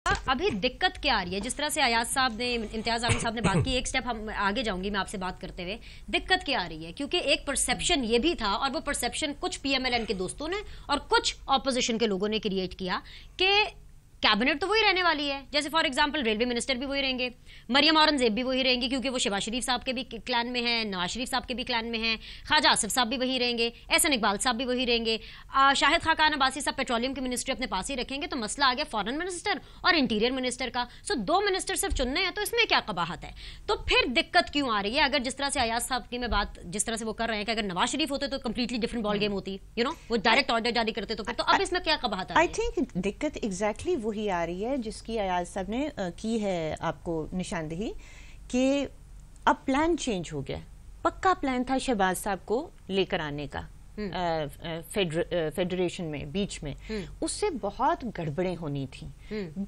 अभी दिक्कत क्या आ रही है, जिस तरह से अयाज साहब ने, इम्तियाज आलम साहब ने बात की, एक स्टेप हम आगे जाऊंगी मैं आपसे बात करते हुए। दिक्कत क्या आ रही है, क्योंकि एक परसेप्शन ये भी था, और वो परसेप्शन कुछ पीएमएलएन के दोस्तों ने और कुछ ऑपोजिशन के लोगों ने क्रिएट किया कि कैबिनेट तो वही रहने वाली है। जैसे फॉर एग्जांपल रेलवे मिनिस्टर भी वही रहेंगे, मरियम औरंगजेब भी वही रहेंगी क्योंकि वो शहबाज शरीफ साहब के भी क्लैन में है, नवाज शरीफ साहब के भी क्लैन में है, ख्वाजा आसिफ साहब भी वही रहेंगे, एहसन इकबाल साहब भी वही रहेंगे, शाहिद खाकान अब्बासी साहब पेट्रोलियम की मिनिस्ट्री अपने पास ही रखेंगे। तो मसला आ गया फॉरेन मिनिस्टर और इंटीरियर मिनिस्टर का। सो दो मिनिस्टर सिर्फ चुनने हैं, तो इसमें क्या कबाहत है? तो फिर दिक्कत क्यों आ रही है? अगर जिस तरह से अयाज साहब की मैं बात जिस तरह से वो कर रहे हैं कि अगर नवाज शरीफ होते तो कंप्लीटली डिफरेंट बॉल गेम होती, वो डायरेक्ट ऑर्डर जारी करते, तो फिर तो अब इसमें क्या कबाहत आ रही है? आई थिंक दिक्कत एग्जैक्टली वही आ रही है जिसकी अयाज साहब ने की है आपको निशानदेही, कि अब प्लान चेंज हो गया। पक्का प्लान था शहबाज साहब को लेकर आने का फेडरेशन में, बीच में उससे बहुत गड़बड़ें होनी थी,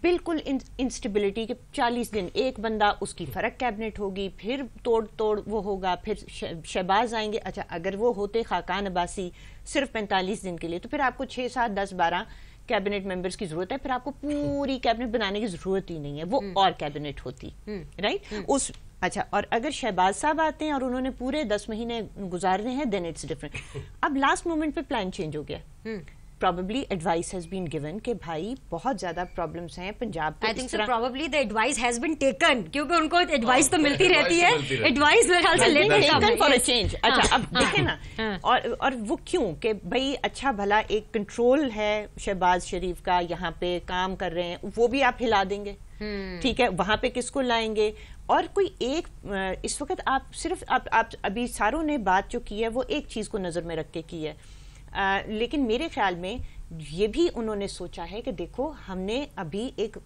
बिल्कुल इंस्टेबिलिटी के 40 दिन एक बंदा, उसकी फर्क कैबिनेट होगी, फिर तोड़ वो होगा, फिर शहबाज आएंगे। अच्छा, अगर वो होते खाकान अब्बासी सिर्फ 45 दिन के लिए, तो फिर आपको 6, 7, 10, 12 कैबिनेट मेंबर्स की जरूरत है, फिर आपको पूरी कैबिनेट बनाने की जरूरत ही नहीं है, वो और कैबिनेट होती, राइट? अच्छा, और अगर शहबाज साहब आते हैं और उन्होंने पूरे 10 महीने गुजारने हैं, देन इट्स डिफरेंट। अब लास्ट मोमेंट पे प्लान चेंज हो गया। Probably advice has been given कि भाई बहुत ज्यादा प्रॉब्लम्स हैं पंजाब पे। I think so probably the advice has been taken, क्योंकि उनको एडवाइस तो मिलती रहती है, एडवाइस मेरे ख्याल से लेने का taken for a change। अच्छा, अब देखें ना, और वो क्यों कि भाई अच्छा भला एक कंट्रोल है शहबाज शरीफ का, यहाँ पे काम कर रहे हैं, वो भी आप हिला देंगे, ठीक है? वहां पे किसको लाएंगे? और कोई एक इस वक्त आप सिर्फ आप अभी सारों ने बात जो की है वो एक चीज को नजर में रख के की है, लेकिन मेरे ख्याल में ये भी उन्होंने सोचा है कि देखो हमने अभी एक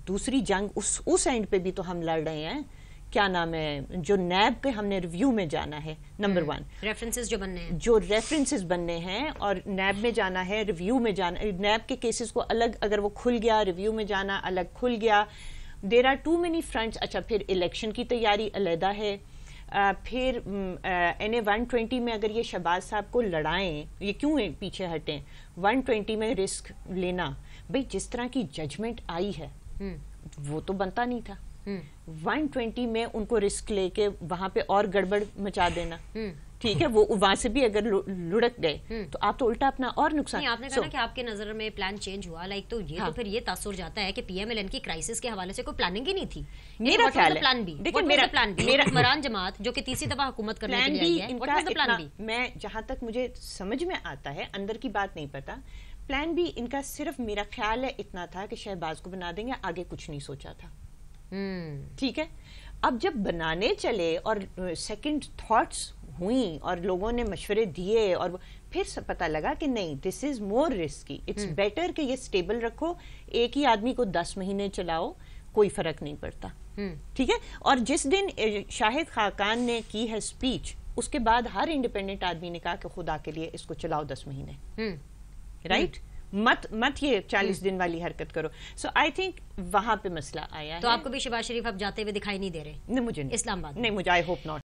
दूसरी जंग उस एंड पे भी तो हम लड़ रहे हैं, क्या नाम है, जो नैब के हमने रिव्यू में जाना है, नंबर 1 रेफरेंसेस जो रेफरेंसेस बनने हैं, और नैब में जाना है, रिव्यू में जाना, नैब के केसेस को अलग, अगर वो खुल गया, रिव्यू में जाना अलग खुल गया, there are too many fronts. अच्छा, फिर इलेक्शन की तैयारी अलहदा है, फिर NA 120 में अगर ये शहबाज साहब को लड़ाएं, ये क्यों पीछे हटें? 120 में रिस्क लेना, भाई जिस तरह की जजमेंट आई है वो तो बनता नहीं था। 120 में उनको रिस्क लेके वहां पे और गड़बड़ मचा देना, ठीक है? वो वहां से भी अगर लुढ़क गए तो आप तो उल्टा अपना और नुकसान। आपने कहा ना कि आपके नजर में प्लान चेंज हुआ, लाइक तो ये तो फिर ये तासुर जाता है कि पीएमएलएन की क्राइसिस के हवाले से कोई प्लानिंग ही नहीं थी। मेरा ख्याल है प्लान बी, देखिए मेरा प्लान बी, मेरा हुक्मरान जमात जो कि तीसरी दफा हुकूमत करने के लिए आई है, what was the plan B? मैं जहां तक मुझे समझ में आता है, अंदर की बात नहीं पता, प्लान बी इनका सिर्फ मेरा ख्याल है इतना था कि शहबाज को बना देंगे, आगे कुछ नहीं सोचा था, ठीक है? अब जब बनाने चले और सेकंड थॉट्स हुई और लोगों ने मशवरे दिए, और फिर पता लगा कि नहीं, this is more risky, it's better कि ये स्टेबल रखो, एक ही आदमी को 10 महीने चलाओ, कोई फर्क नहीं पड़ता, ठीक है? और जिस दिन शाहिद खाकान ने की है स्पीच, उसके बाद हर इंडिपेंडेंट आदमी ने कहा कि खुदा के लिए इसको चलाओ 10 महीने, राइट? मत ये 40 दिन वाली हरकत करो। सो आई थिंक वहां पे मसला आया तो आपको भी शहबाज शरीफ अब जाते हुए दिखाई नहीं दे रहे? नहीं, मुझे इस्लामाबाद नहीं, मुझे आई होप नॉट।